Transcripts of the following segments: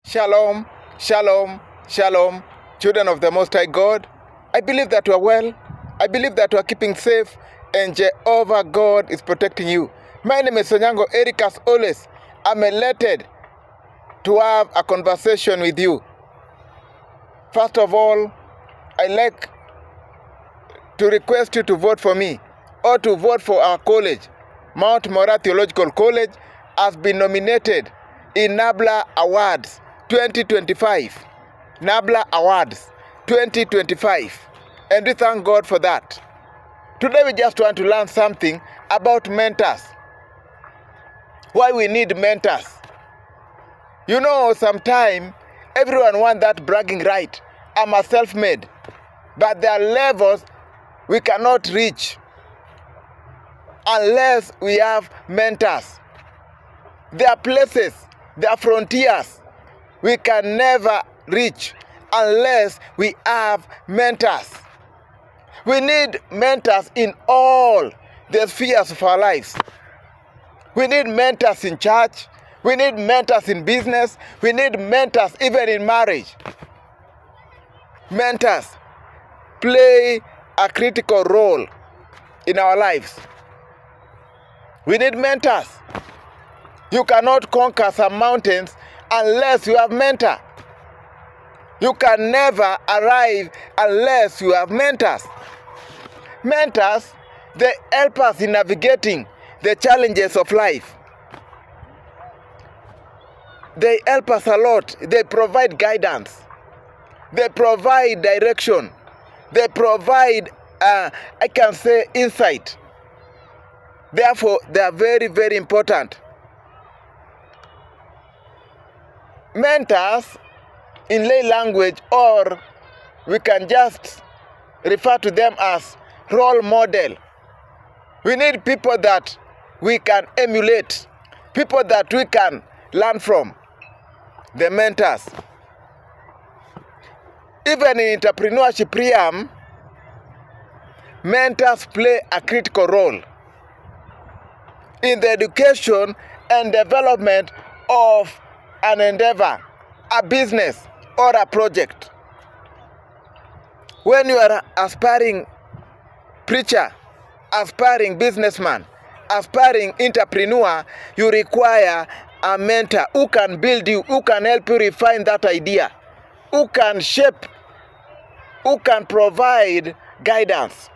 Shalom, shalom, shalom, children of the Most High God. I believe that you are well. I believe that you are keeping safe, and Jehovah God is protecting you. My name is Erick, as always. I'm elated to have a conversation with you. First of all, I like to request you to vote for me or to vote for our college. Mount Moriah Theological College has been nominated in NABLA Awards 2025. NABLA Awards 2025. And we thank God for that. Today we just want to learn something about mentors. Why we need mentors. You know, sometimes everyone wants that bragging right. I'm a self-made. But there are levels we cannot reach unless we have mentors. There are places, there are frontiers we can never reach unless we have mentors. We need mentors in all the spheres of our lives. We need mentors in church. We need mentors in business. We need mentors even in marriage. Mentors play a critical role in our lives. We need mentors. You cannot conquer some mountains unless you have mentor. You can never arrive unless you have mentors. Mentors, they help us in navigating the challenges of life. They help us a lot. They provide guidance. They provide direction. They provide, insight. Therefore, they are very, very important. Mentors, in lay language, or we can just refer to them as role model. We need people that we can emulate, people that we can learn from, the mentors. Even in entrepreneurship realm, mentors play a critical role in the education and development of an endeavor, a business, or a project. When you are an aspiring preacher, aspiring businessman, aspiring entrepreneur, you require a mentor who can build you, who can help you refine that idea, who can shape, who can provide guidance.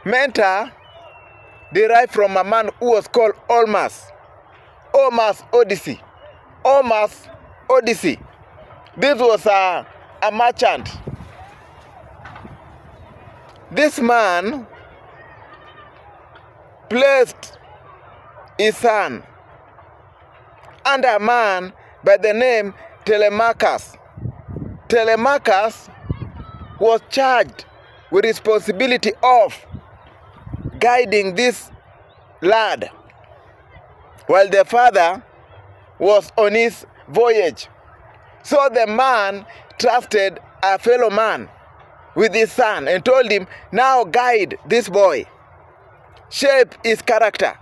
Mentor derived from a man who was called Omas Odyssey. This was a merchant. This man placed his son under a man by the name Telemachus. Telemachus was charged with responsibility of guiding this lad while the father was on his voyage. So the man trusted a fellow man with his son and told him, now guide this boy, shape his character,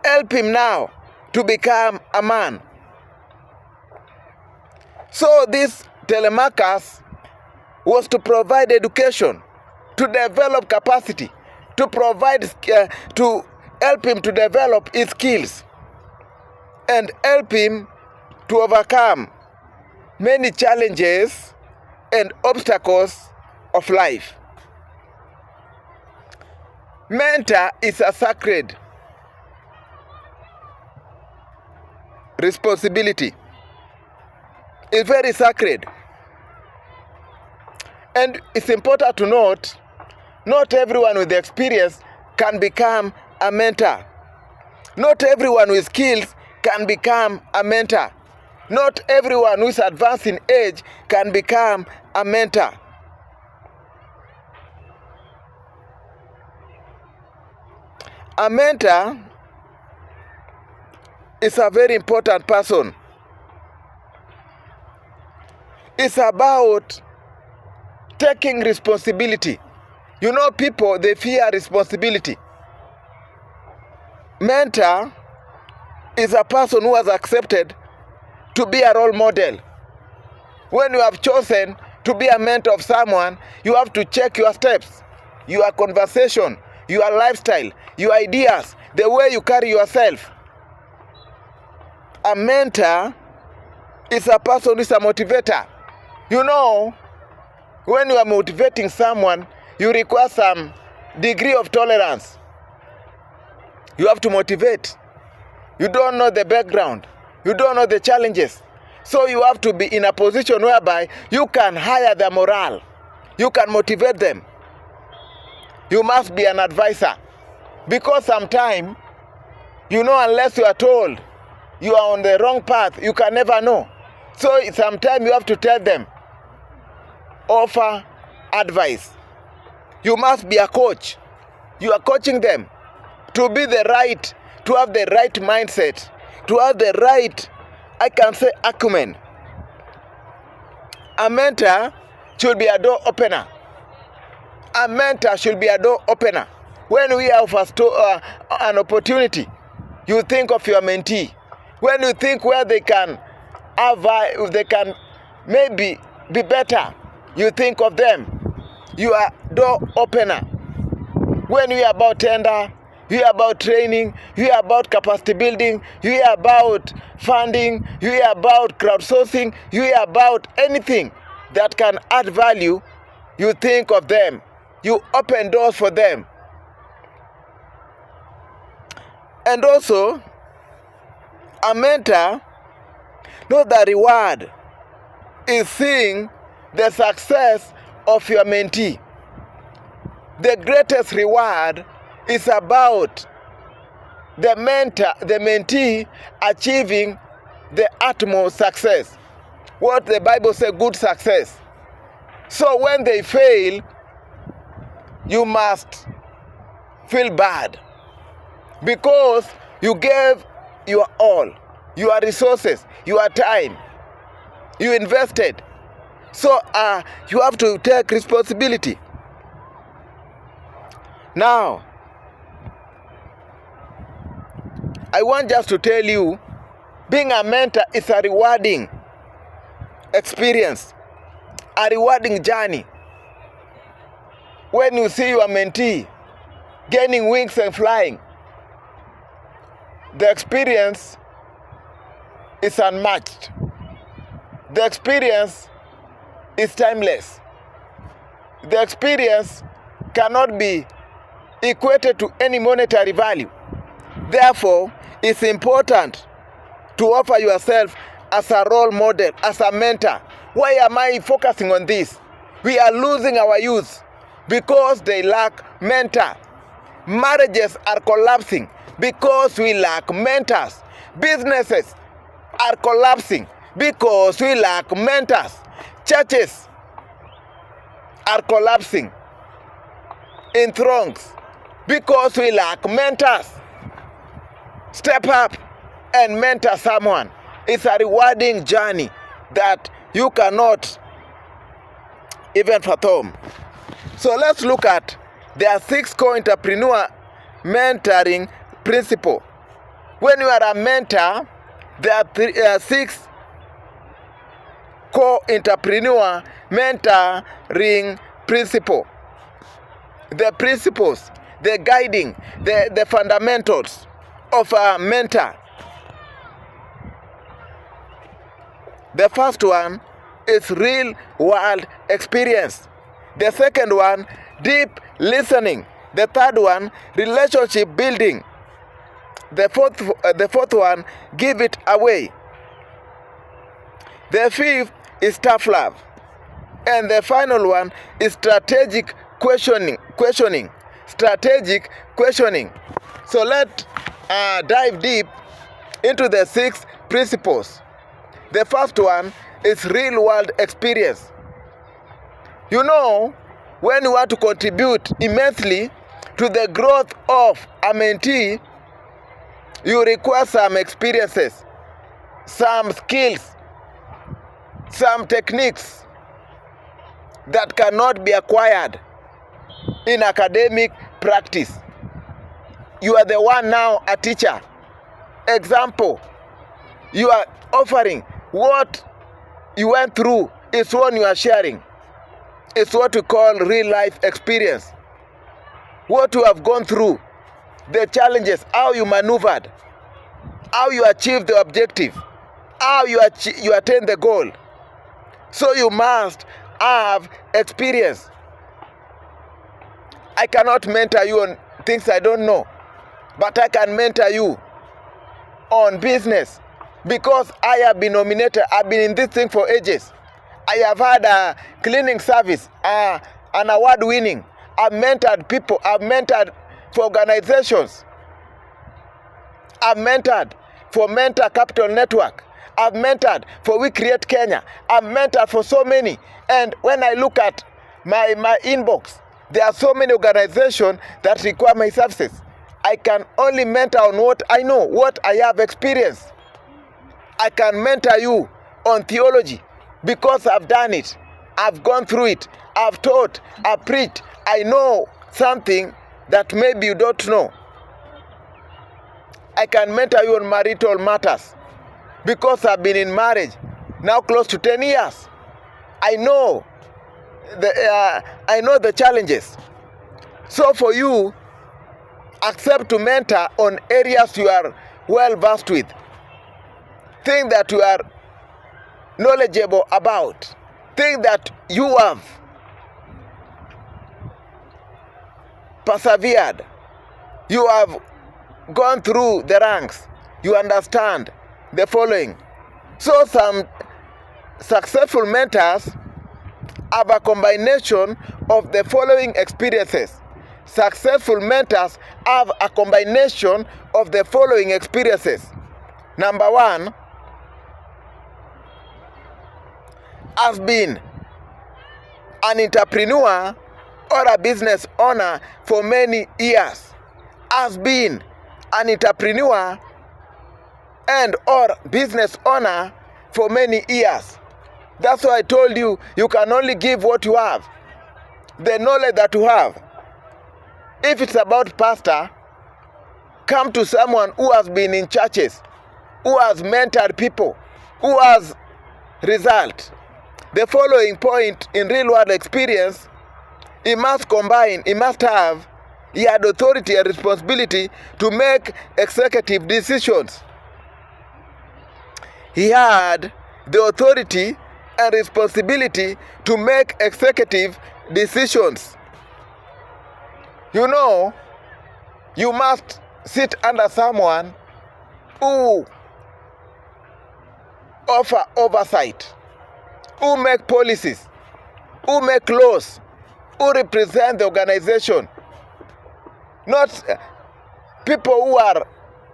help him now to become a man. So this Telemachus was to provide education, to develop capacity, to provide, to help him to develop his skills, and help him to overcome many challenges and obstacles of life. Mentor is a sacred responsibility. It's very sacred. And it's important to note, not everyone with the experience can become a mentor. Not everyone with skills can become a mentor. Not everyone who is advanced in age can become a mentor. A mentor is a very important person. It's about taking responsibility. You know, people, they fear responsibility. Mentor is a person who has accepted to be a role model. When you have chosen to be a mentor of someone, you have to check your steps, your conversation, your lifestyle, your ideas, the way you carry yourself. A mentor is a person who is a motivator. You know, when you are motivating someone, you require some degree of tolerance. You have to motivate. You don't know the background. You don't know the challenges. So you have to be in a position whereby you can hire their morale. You can motivate them. You must be an advisor. Because sometimes, you know, unless you are told you are on the wrong path, you can never know. So sometimes you have to tell them, offer advice. You must be a coach. You are coaching them to be the right, to have the right mindset, to have the right, I can say, acumen. A mentor should be a door opener. A mentor should be a door opener. When we have an opportunity, you think of your mentee. When you think where they can maybe be better, you think of them. You are door opener. When you hear about tender, you hear about training, you hear about capacity building, you hear about funding, you hear about crowdsourcing, you hear about anything that can add value, you think of them. You open doors for them. And also, a mentor knows the reward is seeing the success of your mentee. The greatest reward is about the mentee achieving the utmost success. What the Bible says, good success. So when they fail, you must feel bad because you gave your all, your resources, your time, you invested. So you have to take responsibility. Now, I want just to tell you, being a mentor is a rewarding experience, a rewarding journey. When you see your mentee gaining wings and flying, the experience is unmatched. The experience is timeless. The experience cannot be equated to any monetary value. Therefore, it's important to offer yourself as a role model, as a mentor. Why am I focusing on this? We are losing our youth because they lack mentor. Marriages are collapsing because we lack mentors. Businesses are collapsing because we lack mentors. Churches are collapsing in throngs because we lack mentors. Step up and mentor someone. It's a rewarding journey that you cannot even fathom. So let's look at there 6 core entrepreneur mentoring principles. When you are a mentor, there are 6 core entrepreneur mentoring principles. The principles, the guiding, the fundamentals of a mentor. The first one is real world experience. The second one, deep listening. The third one, relationship building. The fourth one, give it away. The fifth is tough love. And the final one is strategic questioning. Strategic questioning. So let's dive deep into the 6 principles. The first one is real world experience. You know, when you want to contribute immensely to the growth of a mentee, you require some experiences, some skills, some techniques that cannot be acquired in academic practice. You are the one now, a teacher. Example, you are offering What you went through is what you are sharing. It's what we call real life experience. What you have gone through, the challenges, how you maneuvered, how you achieved the objective, how you attain the goal. So you must have experience. I cannot mentor you on things I don't know, but I can mentor you on business because I have been nominated. I've been in this thing for ages. I have had a cleaning service, an award winning. I've mentored people. I've mentored for organizations. I've mentored for Mentor Capital Network. I've mentored for We Create Kenya. I've mentored for so many. And when I look at my inbox, there are so many organizations that require my services. I can only mentor on what I know, what I have experienced. I can mentor you on theology because I've done it. I've gone through it. I've taught. I've preached. I know something that maybe you don't know. I can mentor you on marital matters because I've been in marriage now close to 10 years. I know the challenges. So for you, accept to mentor on areas you are well versed with, things that you are knowledgeable about, things that you have persevered, you have gone through the ranks, you understand the following. So some successful mentors have a combination of the following experiences. Successful mentors have a combination of the following experiences. Number one, has been an entrepreneur or a business owner for many years. Has been an entrepreneur and or business owner for many years. That's why I told you, you can only give what you have, the knowledge that you have. If it's about pastor, come to someone who has been in churches, who has mentored people, who has result. The following point in real world experience, he must combine, he had authority and responsibility to make executive decisions. He had the authority and responsibility to make executive decisions. You know, you must sit under someone who offer oversight, who make policies, who make laws, who represent the organization. Not people who are,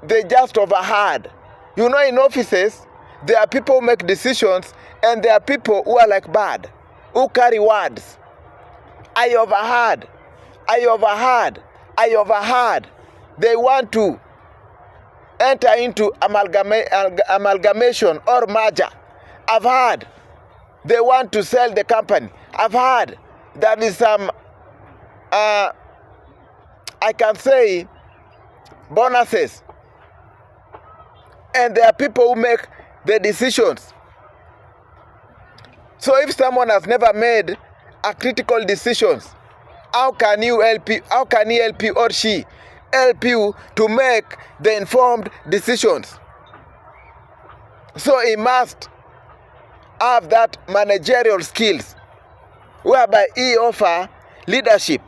they just overheard. You know, in offices, there are people who make decisions and there are people who are like bad, who carry words. I overheard. They want to enter into amalgamation or merger. I've heard. They want to sell the company. I've heard. There is some, I can say, bonuses. And there are people who make the decisions. So if someone has never made a critical decisions, how can he help you or she help you to make the informed decisions? So he must have that managerial skills whereby he offer leadership.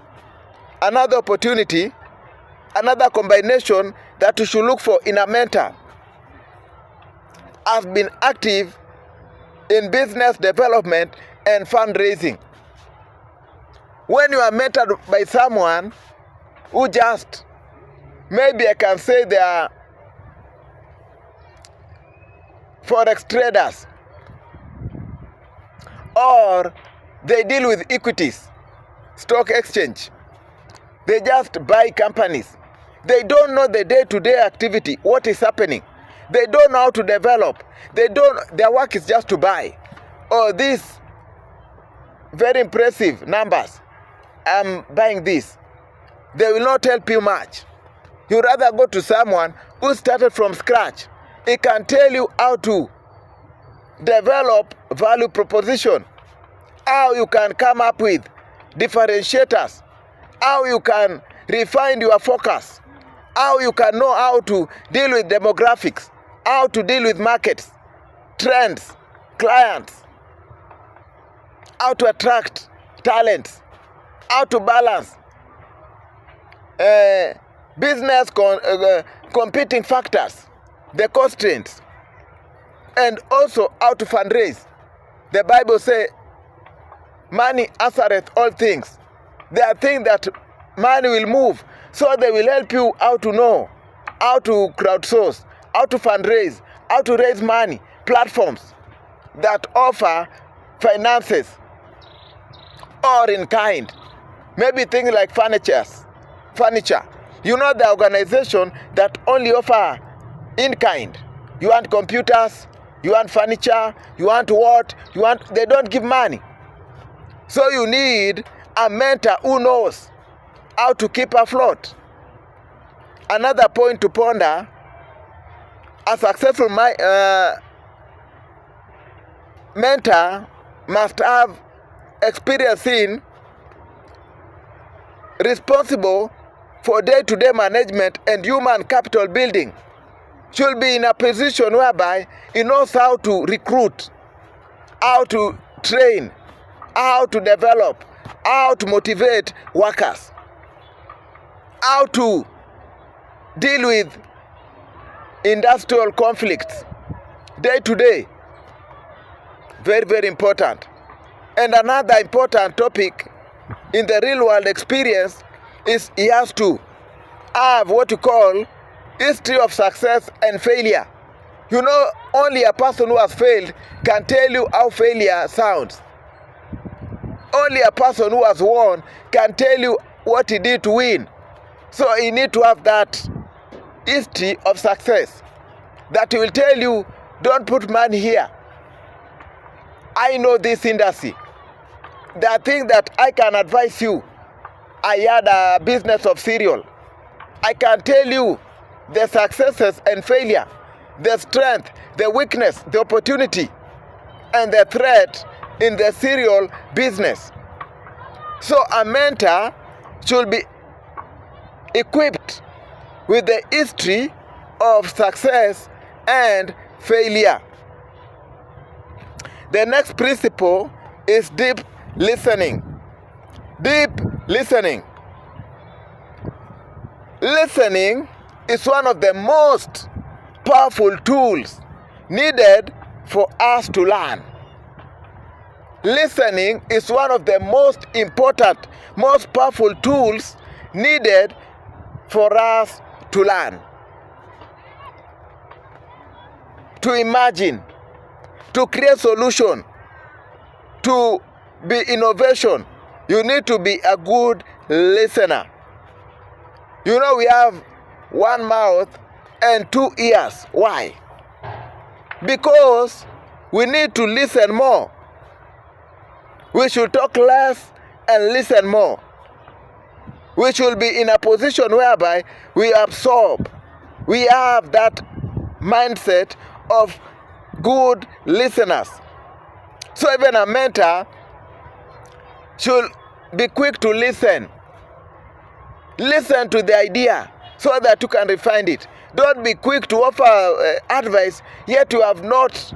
Another opportunity, another combination that you should look for in a mentor, has been active in business development and fundraising. When you are mentored by someone who just, maybe I can say they are forex traders, or they deal with equities, stock exchange, they just buy companies. They don't know the day-to-day activity, what is happening. They don't know how to develop. Their work is just to buy. Oh, these very impressive numbers, I'm buying this. They will not help you much. You rather go to someone who started from scratch. He can tell you how to develop value proposition, how you can come up with differentiators, how you can refine your focus, how you can know how to deal with demographics, how to deal with markets, trends, clients, how to attract talents, how to balance business competing factors, the constraints, and also how to fundraise. The Bible says, money answereth all things. There are things that money will move, so they will help you how to know, how to crowdsource, how to fundraise, how to raise money, platforms that offer finances or in kind. Maybe things like furniture. You know, the organization that only offer in kind. You want computers, you want furniture, you want what? They don't give money. So you need a mentor who knows how to keep afloat. Another point to ponder, a successful mentor must have experience in responsible for day-to-day management and human capital building. Should be in a position whereby he knows how to recruit, how to train, how to develop, how to motivate workers, how to deal with industrial conflicts day to day. Very, very important. And another important topic in the real world experience is he has to have what you call history of success and failure. You know, only a person who has failed can tell you how failure sounds. Only a person who has won can tell you what he did to win. So you need to have that history of success that will tell you, don't put money here. I know this industry. There are things that I can advise you. I had a business of cereal. I can tell you the successes and failure, the strength, the weakness, the opportunity, and the threat in the cereal business. So a mentor should be equipped with the history of success and failure. The next principle is deep listening. Deep listening. Listening is one of the most powerful tools needed for us to learn. Listening is one of the most important, most powerful tools needed for us to learn, to imagine, to create solution, to be innovation. You need to be a good listener. You know, we have one mouth and 2 ears. Why? Because we need to listen more. We should talk less and listen more. We should be in a position whereby we absorb. We have that mindset of good listeners. So even a mentor should be quick to listen. Listen to the idea so that you can refine it. Don't be quick to offer advice, yet you have not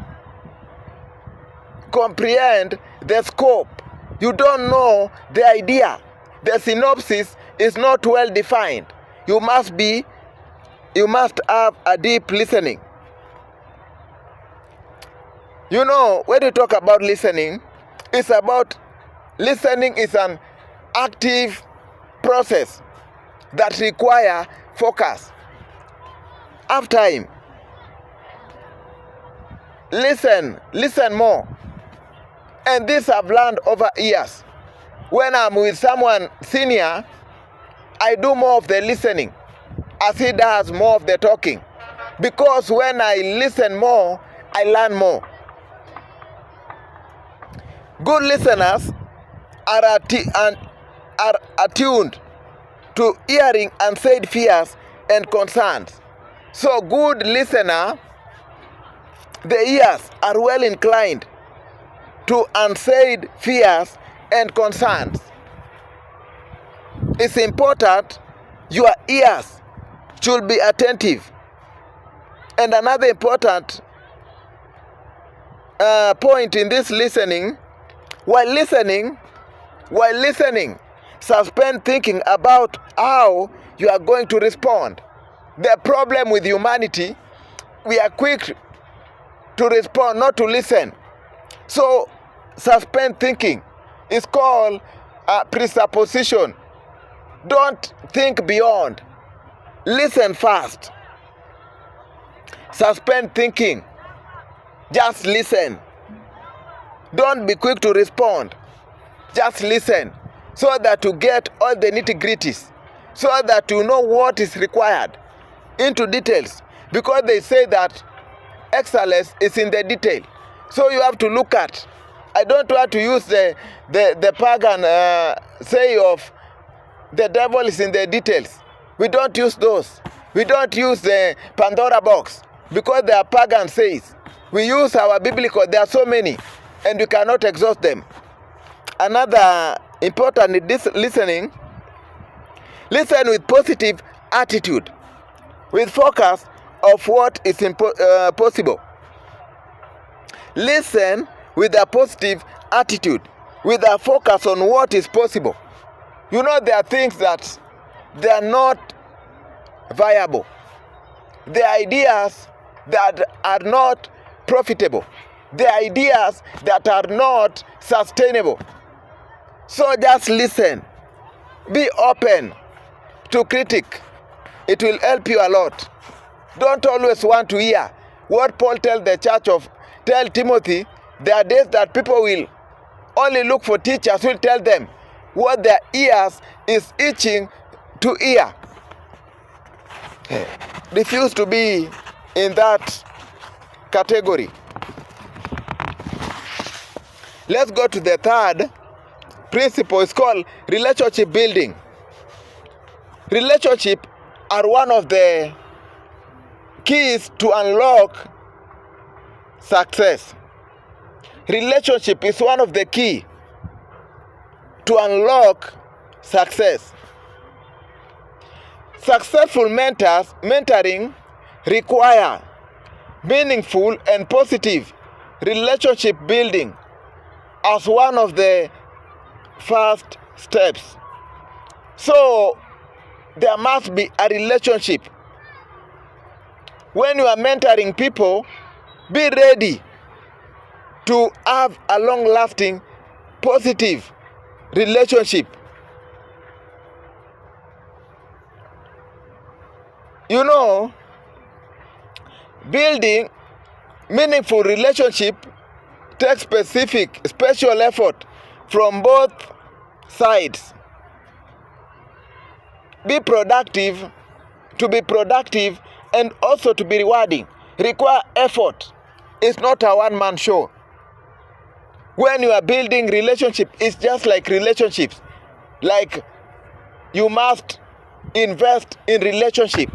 comprehend the scope. You don't know the idea. The synopsis is not well defined. You must have a deep listening. You know, when you talk about listening, it's about listening is an active process that require focus. Have time. Listen more. And this I've learned over years. When I'm with someone senior, I do more of the listening as he does more of the talking. Because when I listen more, I learn more. Good listeners are attuned to hearing unsaid fears and concerns. So good listener The ears are well inclined to unsaid fears and concerns. It's important your ears should be attentive. And another important point in this listening, while listening, suspend thinking about how you are going to respond. The problem with humanity, we are quick to respond, not to listen. So suspend thinking. It's called presupposition. Don't think beyond. Listen first. Suspend thinking. Just listen. Don't be quick to respond. Just listen, so that you get all the nitty-gritties, so that you know what is required into details. Because they say that excellence is in the detail. So you have to look at. I don't want to use the pagan say of the devil is in the details. We don't use those. We don't use the Pandora box because they are pagan says. We use our biblical. There are so many and we cannot exhaust them. Another important in this listening, listen with positive attitude, with focus of what is possible. Listen with a positive attitude, with a focus on what is possible. You know, there are things that they are not viable. The ideas that are not profitable. The ideas that are not sustainable. So just listen. Be open to critique. It will help you a lot. Don't always want to hear what Paul tell Timothy. There are days that people will only look for teachers who will tell them what their ears is itching to hear. Refuse to be in that category. Let's go to the third principle. It's called relationship building. Relationships are one of the keys to unlock success. Relationship is one of the key to unlock success. Successful mentoring require meaningful and positive relationship building as one of the first steps. So there must be a relationship. When you are mentoring people, be ready to have a long-lasting, positive relationship. You know, building meaningful relationship takes special effort from both sides. Be productive, to be productive, and also to be rewarding. Require effort. It's not a one-man show. When you are building relationship, it's just like relationships. Like you must invest in relationship.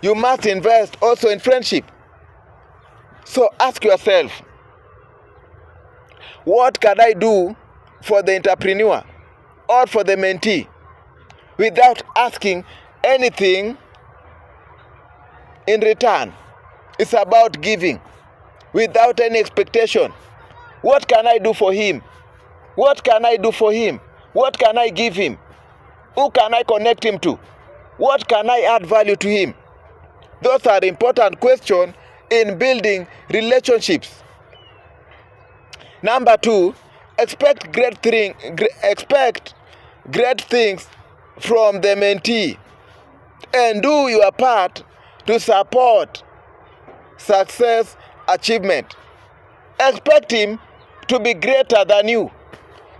You must invest also in friendship. So ask yourself, what can I do for the entrepreneur or for the mentee without asking anything in return? It's about giving without any expectation. What can I do for him? What can I do for him? What can I give him? Who can I connect him to? What can I add value to him? Those are important questions in building relationships. Number 2, expect great things from the mentee and do your part to support success achievement. Expect him to be greater than you.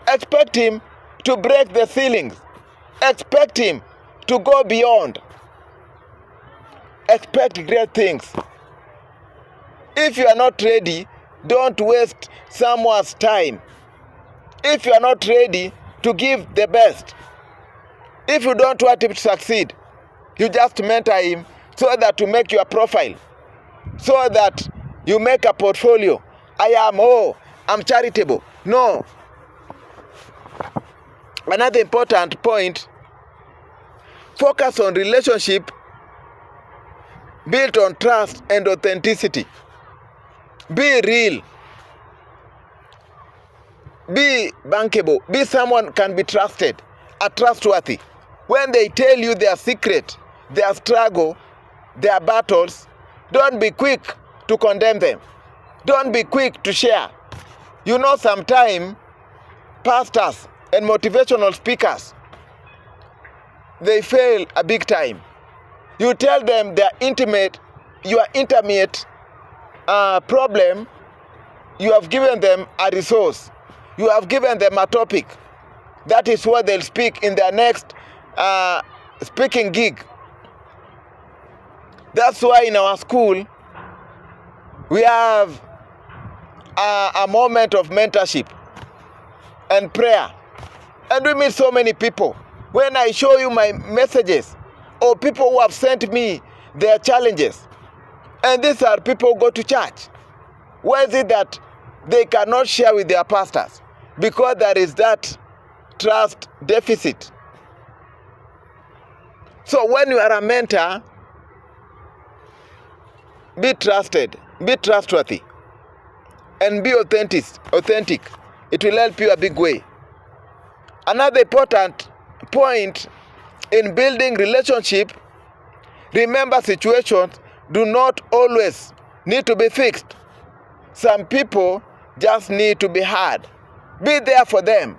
Expect him to break the ceilings. Expect him to go beyond. Expect great things. If you are not ready, don't waste someone's time. If you are not ready to give the best, if you don't want him to succeed, you just mentor him so that to make your profile, so that You make a portfolio. I'm charitable. No. Another important point, focus on relationship built on trust and authenticity. Be real. Be bankable. Be someone can be trusted, trustworthy. When they tell you their secret, their struggle, their battles, don't be quick to condemn them. Don't be quick to share. You know, sometimes pastors and motivational speakers, they fail a big time. You tell them your intimate problem, you have given them a resource. You have given them a topic. That is what they'll speak in their next speaking gig. That's why in our school, we have a moment of mentorship and prayer. And we meet so many people. When I show you my messages, or people who have sent me their challenges, and these are people who go to church. Why is it that they cannot share with their pastors? Because there is that trust deficit. So when you are a mentor, be trusted, be trustworthy, and be authentic. It will help you a big way. Another important point in building relationship, remember situations do not always need to be fixed. Some people just need to be heard. Be there for them.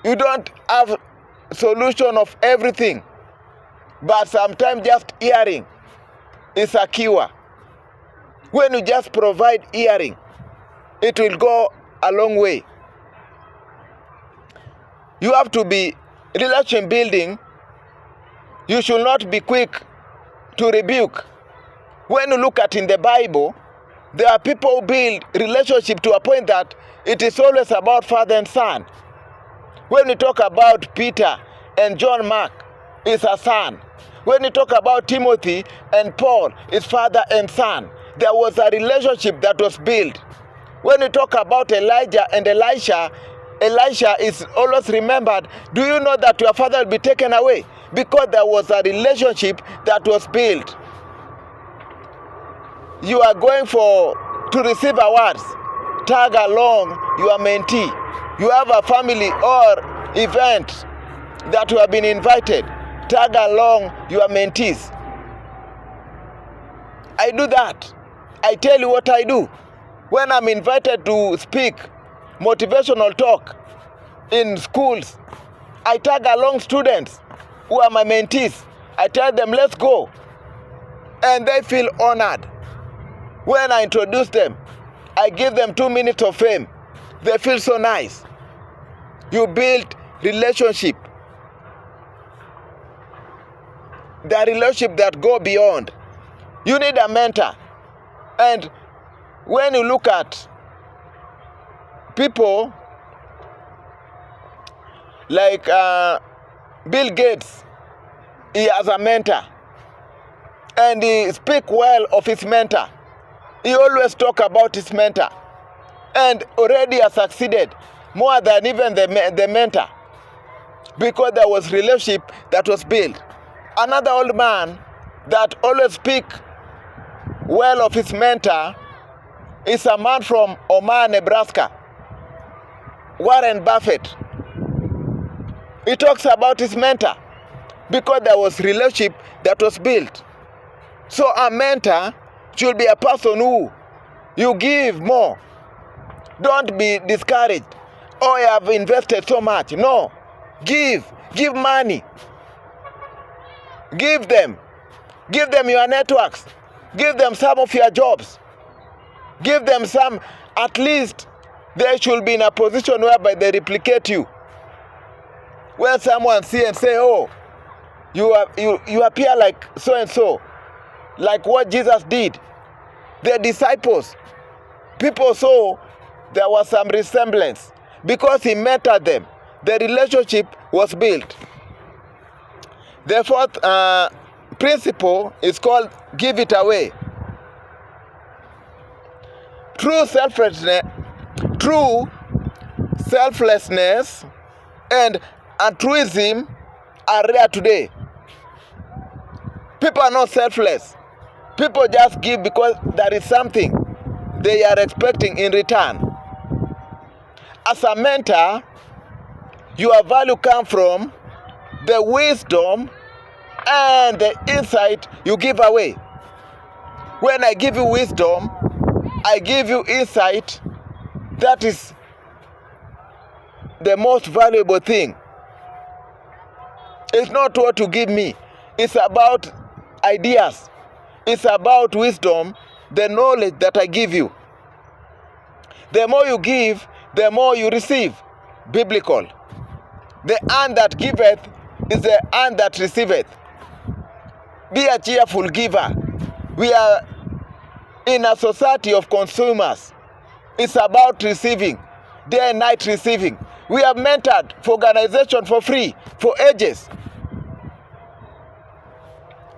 You don't have solution of everything, but sometimes just hearing is a cure. When you just provide hearing, it will go a long way. You have to be relation building. You should not be quick to rebuke. When you look at in the Bible, there are people who build relationship to a point that it is always about father and son. When we talk about Peter and John Mark, it's a son. When we talk about Timothy and Paul, it's father and son. There was a relationship that was built. When we talk about Elijah and Elisha is always remembered. Do you know that your father will be taken away? Because there was a relationship that was built. You are going to receive awards. Tag along your mentee. You have a family or event that you have been invited. Tag along your mentees. I do that. I tell you what I do. When I'm invited to speak motivational talk in schools, I tag along students who are my mentees. I tell them, let's go. And they feel honored. When I introduce them, I give them 2 minutes of fame. They feel so nice. You build relationship. The relationship that go beyond. You need a mentor. And when you look at people like Bill Gates, he has a mentor. And he speaks well of his mentor. He always talk about his mentor. And already has succeeded more than even the mentor. Because there was relationship that was built. Another old man that always speak well of his mentor is a man from Omaha, Nebraska, Warren Buffett. He talks about his mentor because there was relationship that was built. So a mentor should be a person who you give more. Don't be discouraged. Oh, I have invested so much. No. Give money. Give them your networks. Give them some of your jobs. Give them some, at least they should be in a position whereby they replicate you. When someone see and say, oh, you appear like so and so, like what Jesus did. The disciples, people saw there was some resemblance because he mentored them. The relationship was built. The fourth principle is called give it away. True selflessness and altruism are rare today. People are not selfless. People just give because there is something they are expecting in return. As a mentor, your value comes from the wisdom and the insight you give away. When I give you wisdom, I give you insight. That is the most valuable thing. It's not what you give me. It's about ideas. It's about wisdom, the knowledge that I give you. The more you give, the more you receive. Biblical. The hand that giveth is the hand that receiveth. Be a cheerful giver. We are in a society of consumers. It's about receiving. Day and night receiving. We have mentored for organization for free, for ages.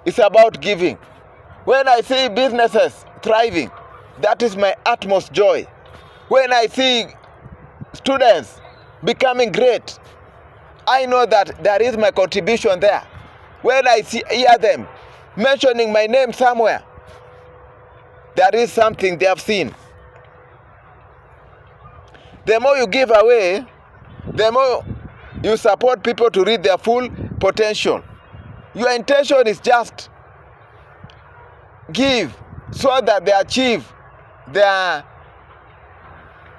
It's about giving. When I see businesses thriving, that is my utmost joy. When I see students becoming great, I know that there is my contribution there. When I hear them mentioning my name somewhere, there is something they have seen. The more you give away, the more you support people to reach their full potential. Your intention is just give so that they achieve their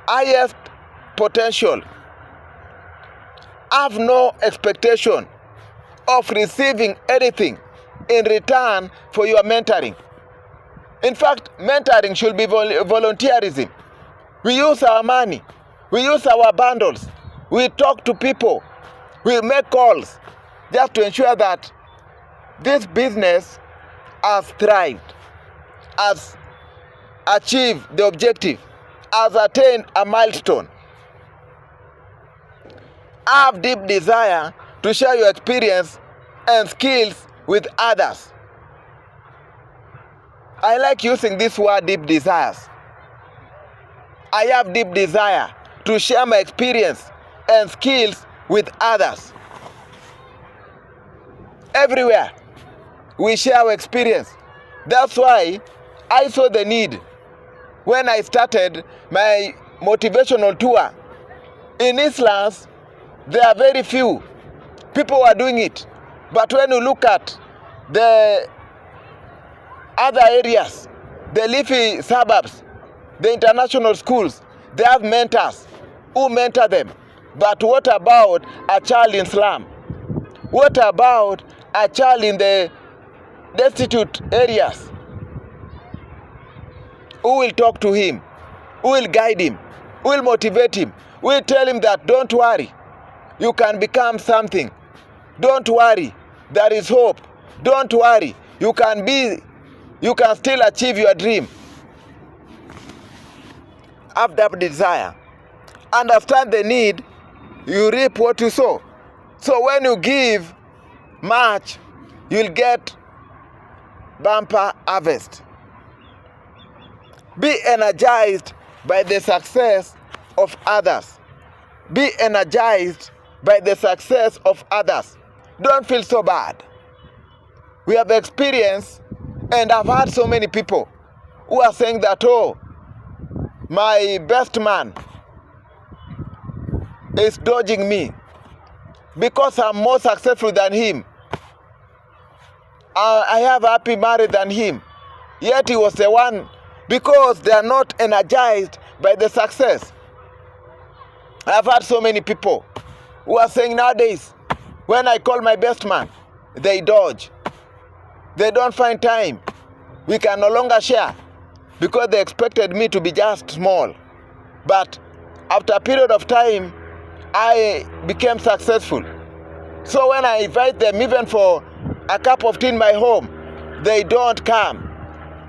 highest potential. Have no expectation of receiving anything in return for your mentoring. In fact, mentoring should be volunteerism. We use our money. We use our bundles. We talk to people. We make calls just to ensure that this business has thrived, has achieved the objective, has attained a milestone. Have deep desire to share your experience and skills with others. I like using this word, deep desires. I have deep desire to share my experience and skills with others. Everywhere we share our experience. That's why I saw the need when I started my motivational tour. In Islands, there are very few people who are doing it. But when you look at the other areas, the leafy suburbs, the international schools, they have mentors who mentor them. But what about a child in slum? What about a child in the destitute areas? Who will talk to him? Who will guide him? Who will motivate him? Who will tell him that don't worry, you can become something. Don't worry, there is hope. Don't worry, you can still achieve your dream. Have that desire. Understand the need, you reap what you sow. So when you give much, you'll get bumper harvest. Be energized by the success of others. Be energized by the success of others. Don't feel so bad. We have experienced, and I've heard so many people who are saying that, oh, my best man is dodging me because I'm more successful than him. I have a happy marriage than him. Yet he was the one, because they are not energized by the success. I've had so many people who are saying nowadays, when I call my best man, they dodge. They don't find time. We can no longer share because they expected me to be just small. But after a period of time, I became successful. So when I invite them even for a cup of tea in my home, they don't come.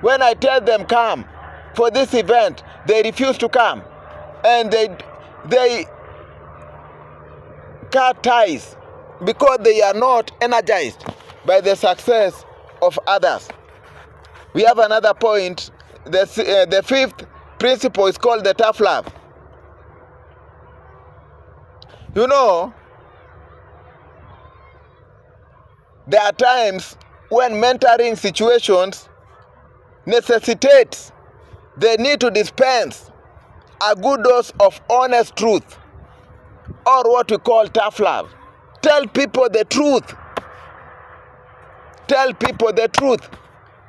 When I tell them come for this event, they refuse to come. And they cut ties because they are not energized by the success of others. We have another point. The fifth principle is called the tough love. You know, there are times when mentoring situations necessitates the need to dispense a good dose of honest truth, or what we call tough love. Tell people the truth. Tell people the truth.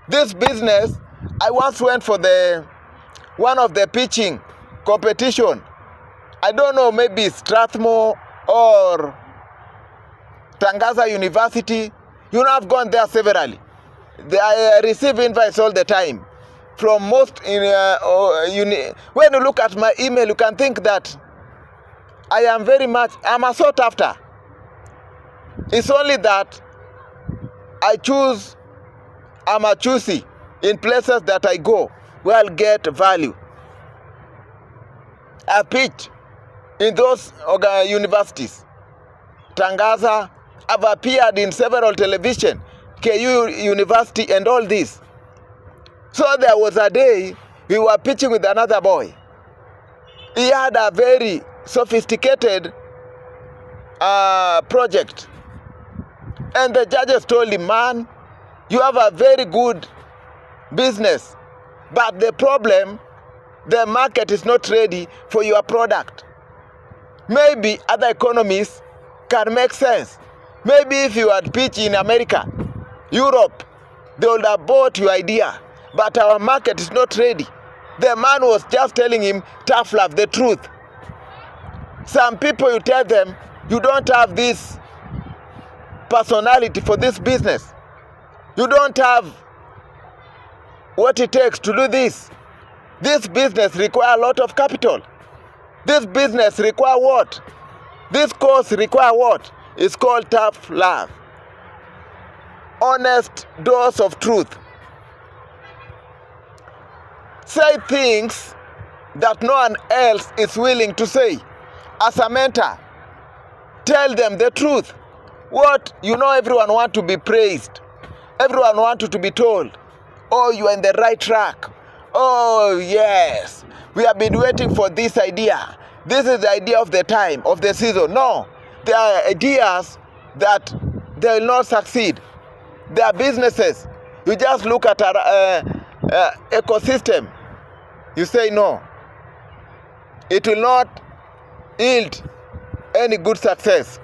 This business, I once went for one of the pitching competition. I don't know, maybe Strathmore or Tangaza University. You know, I've gone there severally. I receive invites all the time from most when you look at my email, you can think that I'm a sought after. It's only that I'm a choosy in places that I go where I'll get value. I pitch in those universities. Tangaza, I've appeared in several television, KU University and all this. So there was a day we were pitching with another boy. He had a very sophisticated project. And the judges told him, man, you have a very good business, but the problem, the market is not ready for your product. Maybe other economies can make sense. Maybe if you had pitched in America, Europe, they would have bought your idea, but our market is not ready. The man was just telling him tough love, the truth. Some people, you tell them, you don't have this personality for this business. You don't have what it takes to do this. This business requires a lot of capital. This business requires what? This course requires what? It's called tough love. Honest dose of truth. Say things that no one else is willing to say. As a mentor, tell them the truth. Everyone wants to be praised. Everyone wants to be told, oh, you are in the right track. Oh, yes. We have been waiting for this idea. This is the idea of the time, of the season. No, there are ideas that they will not succeed. There are businesses. You just look at our ecosystem. You say no. It will not yield any good success.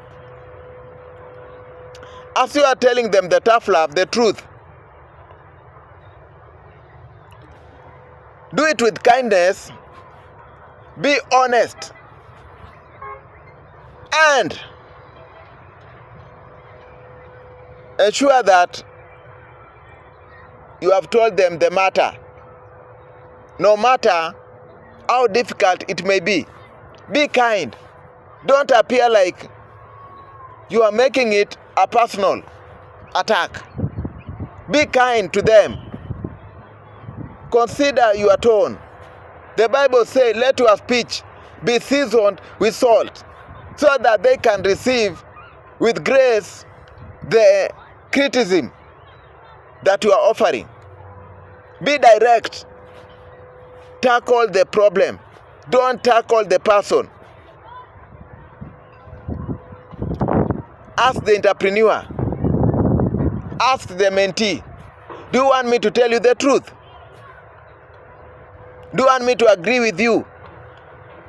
As you are telling them the tough love, the truth, do it with kindness, be honest, and ensure that you have told them the matter. No matter how difficult it may be, be kind. Don't appear like you are making it a personal attack. Be kind to them. Consider your tone. The Bible says, let your speech be seasoned with salt, so that they can receive with grace the criticism that you are offering. Be direct. Tackle the problem. Don't tackle the person. Ask the entrepreneur. Ask the mentee. Do you want me to tell you the truth? Do you want me to agree with you?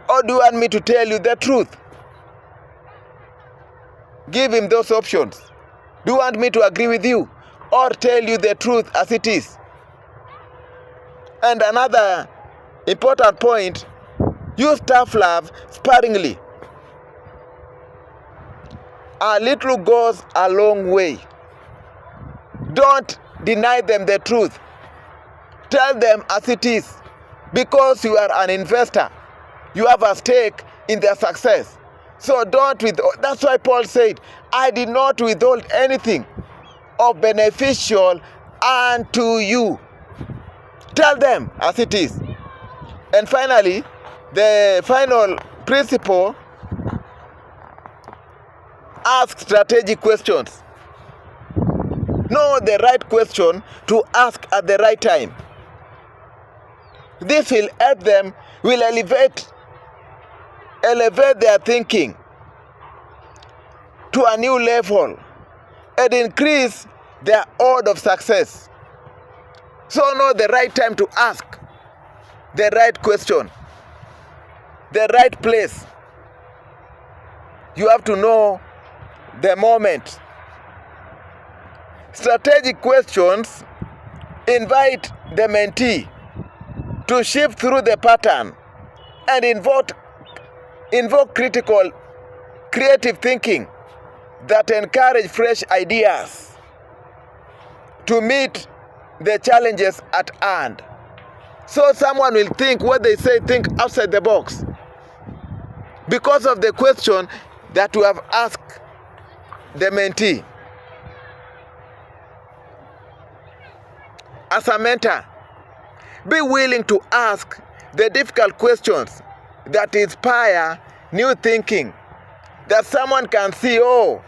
Or do you want me to tell you the truth? Give him those options. Do you want me to agree with you or tell you the truth as it is? And another important point, use tough love sparingly. A little goes a long way. Don't deny them the truth. Tell them as it is. Because you are an investor, you have a stake in their success. So don't withhold. That's why Paul said, I did not withhold anything of beneficial unto you. Tell them as it is. And finally, the final principle, ask strategic questions. Know the right question to ask at the right time. This will help them, will elevate their thinking to a new level and increase their odds of success. So know the right time to ask the right question, the right place. You have to know the moment. Strategic questions invite the mentee to shift through the pattern and invoke creative thinking that encourage fresh ideas to meet the challenges at hand. So someone will think what they say, think outside the box, because of the question that you have asked the mentee. As a mentor, be willing to ask the difficult questions that inspire new thinking, that someone can see, oh,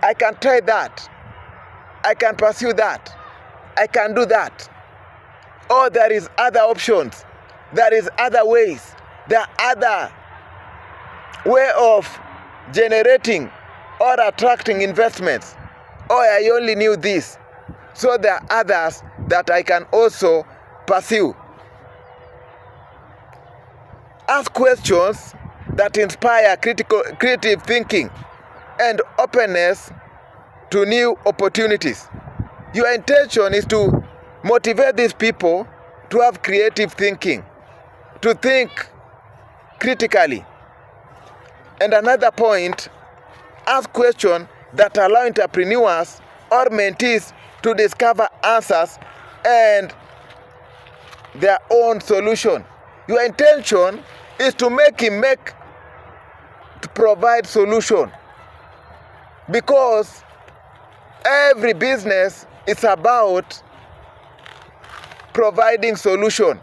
I can try that, I can pursue that, I can do that. Oh, there is other options, there is other ways, there are other way of generating or attracting investments. Oh, I only knew this. So there are others that I can also pursue. Ask questions that inspire creative thinking and openness to new opportunities. Your intention is to motivate these people to have creative thinking, to think critically. And another point, ask questions that allow entrepreneurs or mentees to discover answers and their own solution. Your intention is to provide solution, because every business is about providing solution.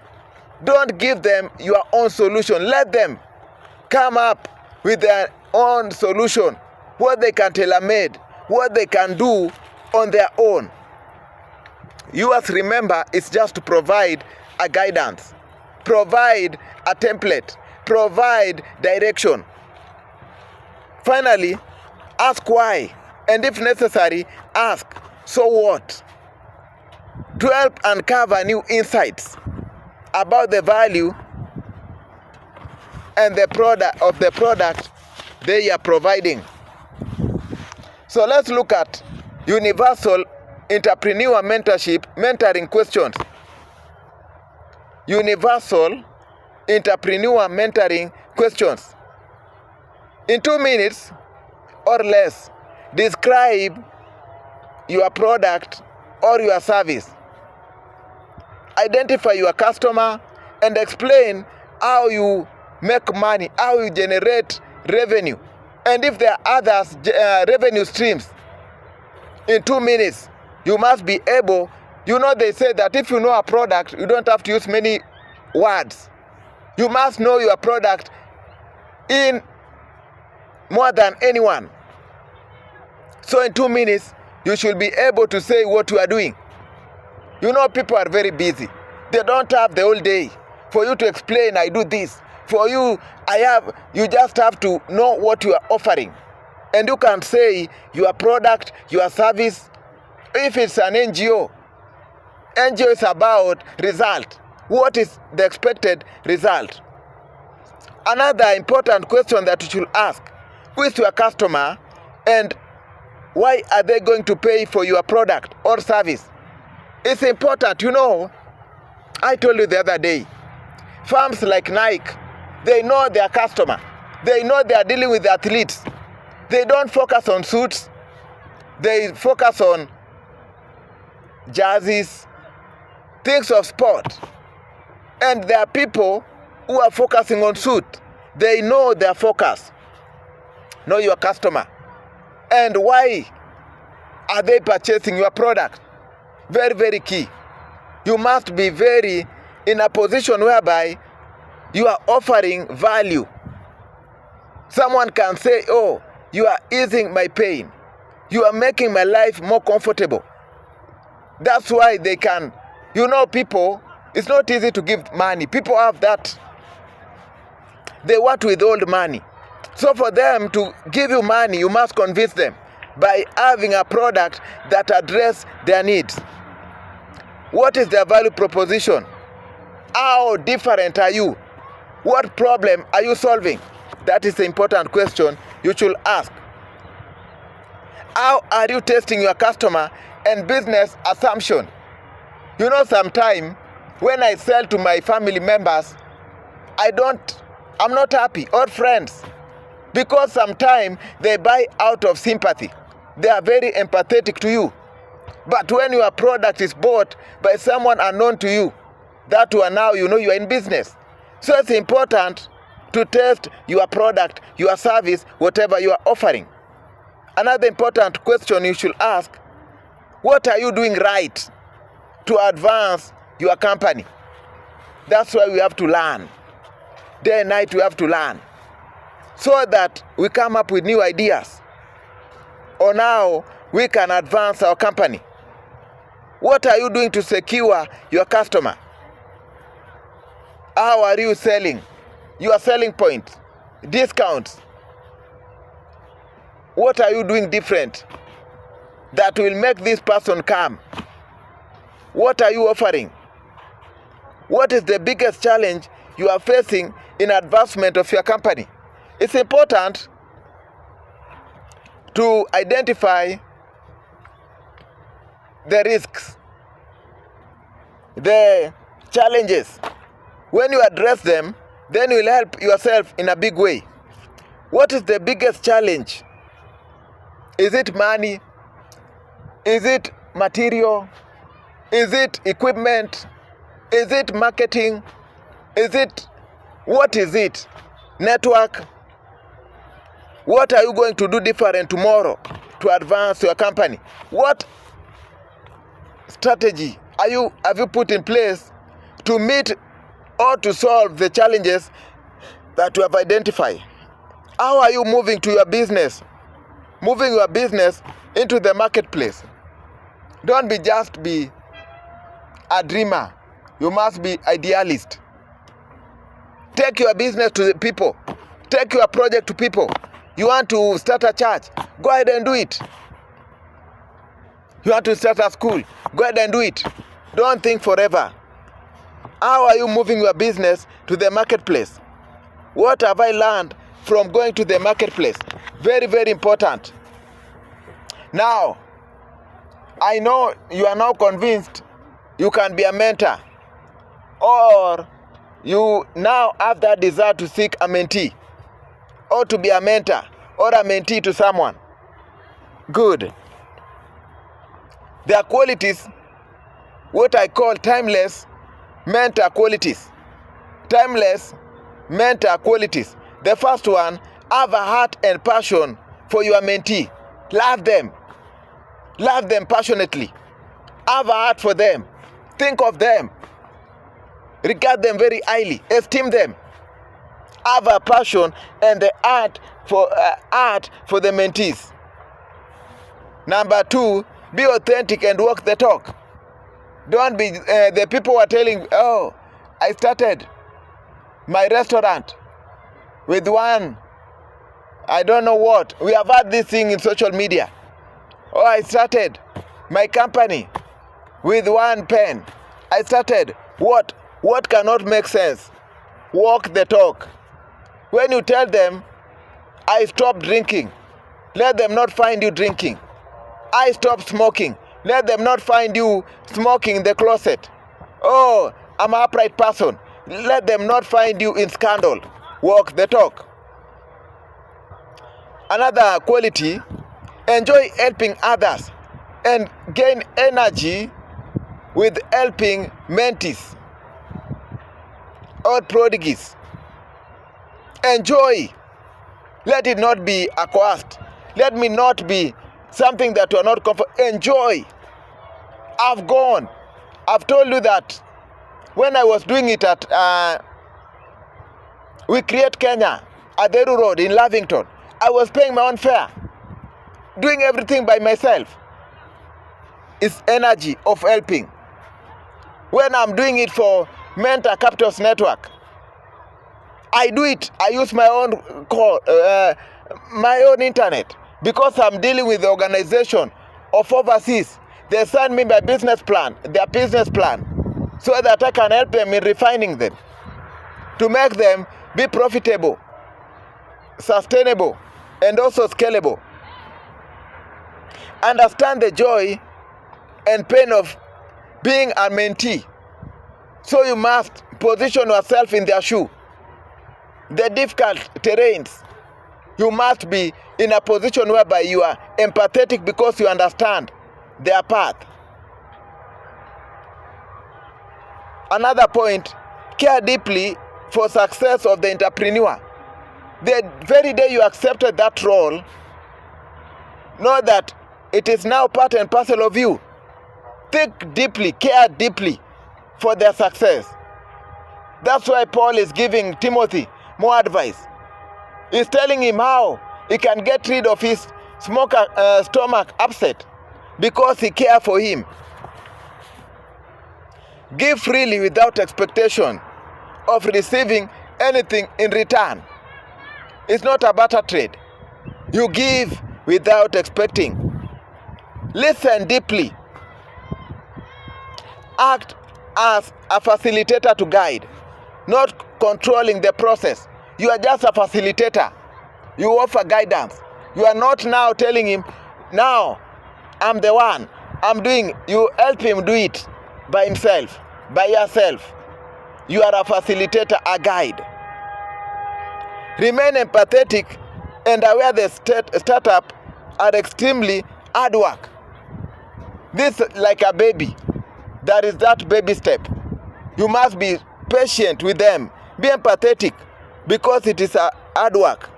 Don't give them your own solution. Let them come up with their own solution, what they can tailor-made, what they can do on their own. You must remember, it's just to provide a guidance, provide a template, provide direction. Finally, ask why, and if necessary, ask so what, to help uncover new insights about the value and the product they are providing. So let's look at universal entrepreneur mentoring questions. Universal entrepreneur mentoring questions. In 2 minutes or less, describe your product or your service. Identify your customer and explain how you make money, how you generate revenue, and if there are others revenue streams. In 2 minutes, you must be able, they say that if you know a product, you don't have to use many words. You must know your product in more than anyone. So in 2 minutes, you should be able to say what you are doing. People are very busy. They don't have the whole day for you to explain, I do this. For you, you just have to know what you are offering. And you can say your product, your service. If it's an NGO is about result. What is the expected result? Another important question that you should ask, who is your customer and why are they going to pay for your product or service? It's important. I told you the other day, firms like Nike, they know their customer. They know they are dealing with athletes. They don't focus on suits. They focus on jerseys, things of sport. And there are people who are focusing on suit. They know their focus. Know your customer. And why are they purchasing your product? Very, very key. You must be in a position whereby you are offering value. Someone can say, oh, you are easing my pain. You are making my life more comfortable. That's why they can, people, It's not easy to give money. People have that. They want to withhold money. So for them to give you money, you must convince them by having a product that addresses their needs. What is their value proposition? How different are you? What problem are you solving? That is the important question you should ask. How are you testing your customer and business assumption? You know, sometimes when I sell to my family members, I'm not happy, or friends, because sometimes they buy out of sympathy. They are very empathetic to you. But when your product is bought by someone unknown to you, that one now you know you are in business. So it's important to test your product, your service, whatever you are offering. Another important question you should ask, what are you doing right to advance your company? That's why we have to learn. Day and night we have to learn, so that we come up with new ideas on how we can advance our company. What are you doing to secure your customer? How are you selling? Your selling point, discounts. What are you doing different that will make this person come? What are you offering? What is the biggest challenge you are facing in advancement of your company? It's important to identify the risks, the challenges. When you address them, then you will help yourself in a big way. What is the biggest challenge? Is it money? Is it material? Is it equipment? Is it marketing? What is it? Network? What are you going to do different tomorrow to advance your company? What strategy have you put in place to meet or to solve the challenges that you have identified? How are you moving your business into the marketplace? Don't just be a dreamer. You must be idealist. Take your business to the people. Take your project to people. You want to start a church? Go ahead and do it. You want to start a school? Go ahead and do it. Don't think forever. How are you moving your business to the marketplace? What have I learned from going to the marketplace? Very, very important. Now, I know you are now convinced you can be a mentor, or you now have that desire to seek a mentee, or to be a mentor or a mentee to someone. Good. There are qualities, what I call timeless mentor qualities. Timeless mentor qualities. The first one, have a heart and passion for your mentee. Love them. Love them passionately. Have a heart for them. Think of them. Regard them very highly. Esteem them. Have a passion and the art for the mentees. Number two, be authentic and walk the talk. Don't be the people who are telling, oh, I started my restaurant with one, I don't know what. We have had this thing in social media. Oh, I started my company with one pen. I started what cannot make sense. Walk the talk. When you tell them, I stopped drinking, let them not find you drinking. I stopped smoking, let them not find you smoking in the closet. Oh, I'm an upright person, let them not find you in scandal. Walk the talk. Another quality, enjoy helping others and gain energy with helping mentees or prodigies. Enjoy. Let it not be a cost. Let me not be something that you are not comfortable. Enjoy. I've told you that when I was doing it at We Create Kenya at the Road in Lavington, I was paying my own fare, doing everything by myself. It's energy of helping. When I'm doing it for Mentor Capitals Network, I do it. I use my own call, my own internet, because I'm dealing with the organization of overseas. They send me their business plan, so that I can help them in refining them to make them be profitable, sustainable, and also scalable. Understand the joy and pain of being a mentee. So you must position yourself in their shoe. The difficult terrains, you must be in a position whereby you are empathetic because you understand their path. Another point, care deeply for success of the entrepreneur. The very day you accepted that role, know that it is now part and parcel of you. Think deeply, care deeply for their success. That's why Paul is giving Timothy more advice. He's telling him how he can get rid of his stomach upset because he cares for him. Give freely without expectation of receiving anything in return. It's not a barter trade. You give without expecting. Listen deeply. Act as a facilitator to guide, not controlling the process. You are just a facilitator. You offer guidance. You are not now telling him, now I'm the one, I'm doing. You help him do it by himself, by yourself. You are a facilitator, a guide. Remain empathetic and aware the startup are extremely hard work. This like a baby. That is that baby step. You must be patient with them. Be empathetic because it is a hard work.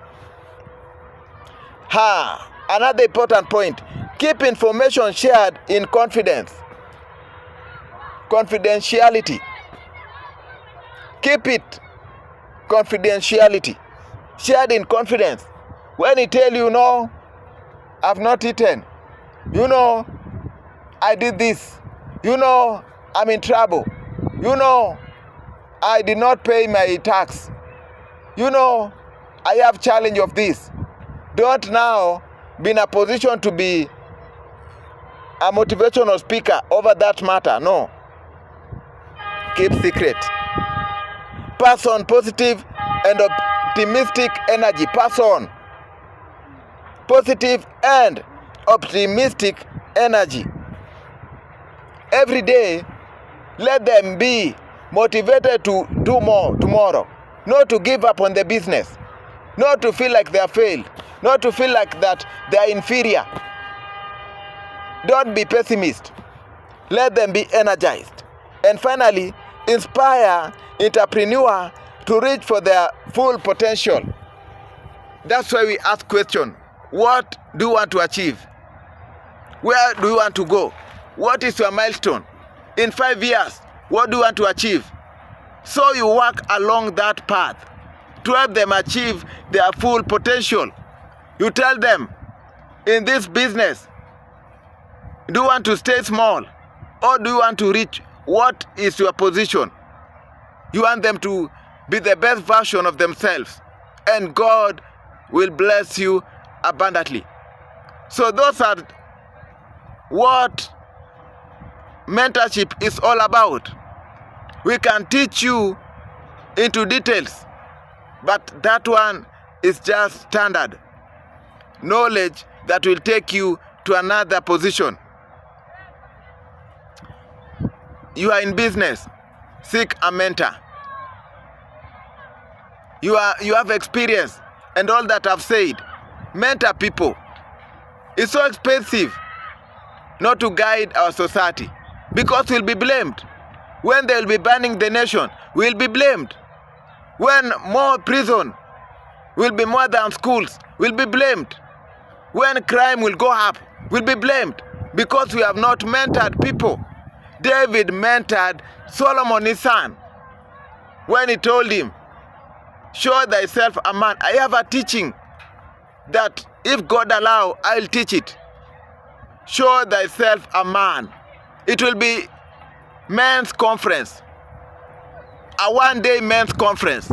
Another important point. Keep information shared in confidence. Confidentiality. Keep it confidentiality. Shared in confidence. When he tell you, no, I've not eaten. You know, I did this. You know, I'm in trouble. You know, I did not pay my tax. You know, I have challenge of this. Don't now be in a position to be a motivational speaker over that matter. No. Keep secret. Pass on positive and optimistic energy. Pass on positive and optimistic energy. Every day, let them be motivated to do more tomorrow. Not to give up on the business. Not to feel like they are failed. Not to feel like that they are inferior. Don't be pessimist. Let them be energized. And finally, inspire entrepreneur to reach for their full potential. That's why we ask question. What do you want to achieve? Where do you want to go? What is your milestone? In 5 years, what do you want to achieve? So you work along that path to help them achieve their full potential. You tell them, in this business, do you want to stay small or do you want to reach? What is your position? You want them to be the best version of themselves, and God will bless you abundantly. So those are what mentorship is all about. We can teach you into details, but that one is just standard knowledge that will take you to another position. You are in business, seek a mentor. You have experience and all that I've said. Mentor people. It's so expensive not to guide our society, because we'll be blamed. When they'll be banning the nation, we'll be blamed. When more prison will be more than schools, we'll be blamed. When crime will go up, we'll be blamed, because we have not mentored people. David mentored Solomon his son when he told him, show thyself a man. I have a teaching that if God allow, I'll teach it. Show thyself a man. It will be men's conference, a one-day men's conference.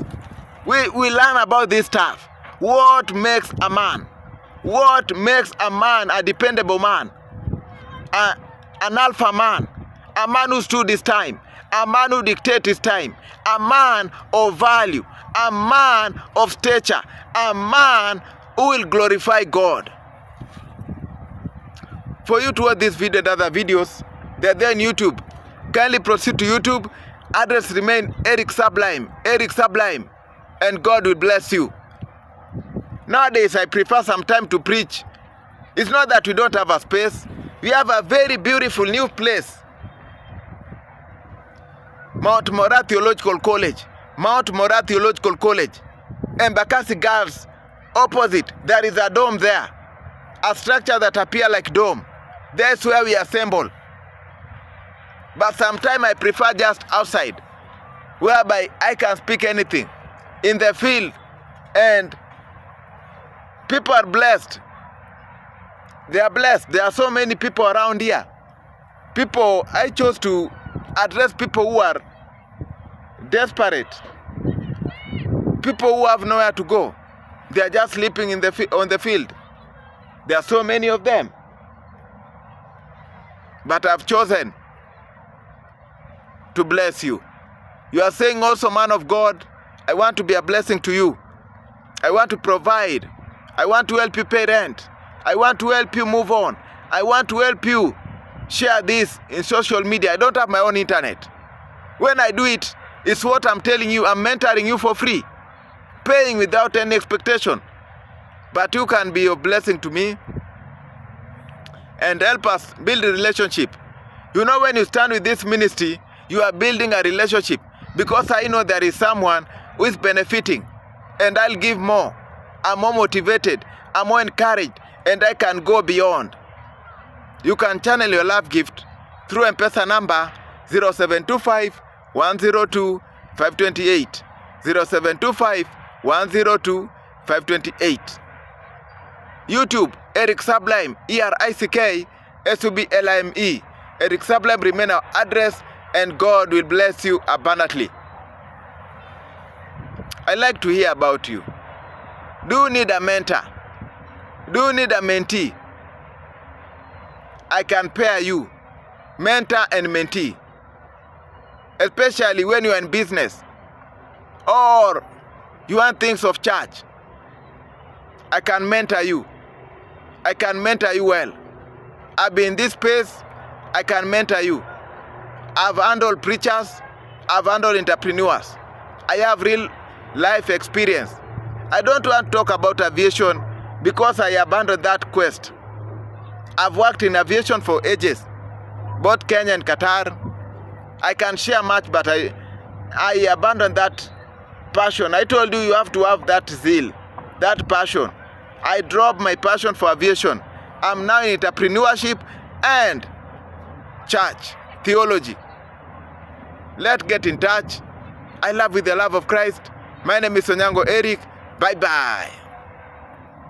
We learn about this stuff. What makes a man? What makes a man a dependable man? An alpha man. A man who stood his time. A man who dictates his time. A man of value. A man of stature. A man who will glorify God. For you to watch this video and other videos, they're there on YouTube. Kindly proceed to YouTube. Address remain Erick Sublime. Erick Sublime. And God will bless you. Nowadays, I prefer some time to preach. It's not that we don't have a space. We have a very beautiful new place. Mount Moriah Theological College. Mount Moriah Theological College. Embakasi Girls. Opposite, there is a dome there. A structure that appears like dome. That's where we assemble. But sometimes I prefer just outside, whereby I can speak anything in the field, and people are blessed. They are blessed. There are so many people around here. People, I chose to address people who are desperate. People who have nowhere to go. They are just sleeping on the field. There are so many of them. But I've chosen to bless you. You are saying also, man of God, I want to be a blessing to you. I want to provide. I want to help you pay rent. I want to help you move on. I want to help you share this in social media. I don't have my own internet. When I do it, it's what I'm telling you. I'm mentoring you for free. Paying without any expectation. But you can be a blessing to me and help us build a relationship. You know, when you stand with this ministry, you are building a relationship, because I know there is someone who is benefiting, and I'll give more. I'm more motivated, I'm more encouraged, and I can go beyond. You can channel your love gift through Mpesa number 0725 102 528 0725 102 528. YouTube, Erick Sublime, ERICK SUBLIME. Erick Sublime, remain our address, and God will bless you abundantly. I like to hear about you. Do you need a mentor? Do you need a mentee? I can pair you, mentor and mentee. Especially when you are in business or you want things of church. I can mentor you. I can mentor you well. I've been in this space. I can mentor you. I've handled preachers. I've handled entrepreneurs. I have real life experience. I don't want to talk about aviation because I abandoned that quest. I've worked in aviation for ages, both Kenya and Qatar. I can share much, but I abandoned that passion. I told you, you have to have that zeal, that passion. I dropped my passion for aviation. I'm now in entrepreneurship and church, theology. Let's get in touch. I love with the love of Christ. My name is Erick. Bye-bye.